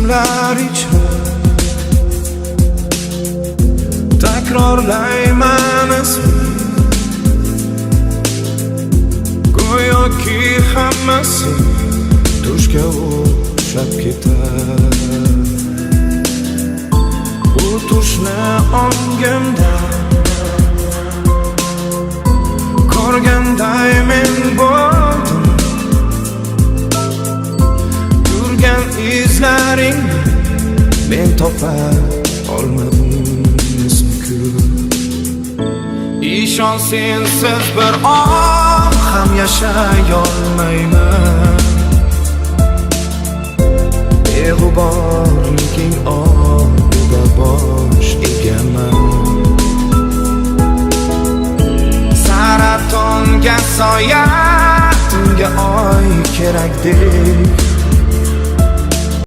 so'zlar ichra takrorlayman ismini, go'yoki hammasi tushga o'xshab ketar. Bu tushni ongimda ko'rganday men bo'ldim. Yurgan izlaringni men topa olmadim. İshon, sensiz bir on ham yashayolmayman. Beg'uborliging oldida bosh egaman. Saratonga soya, tunga oy kerakdek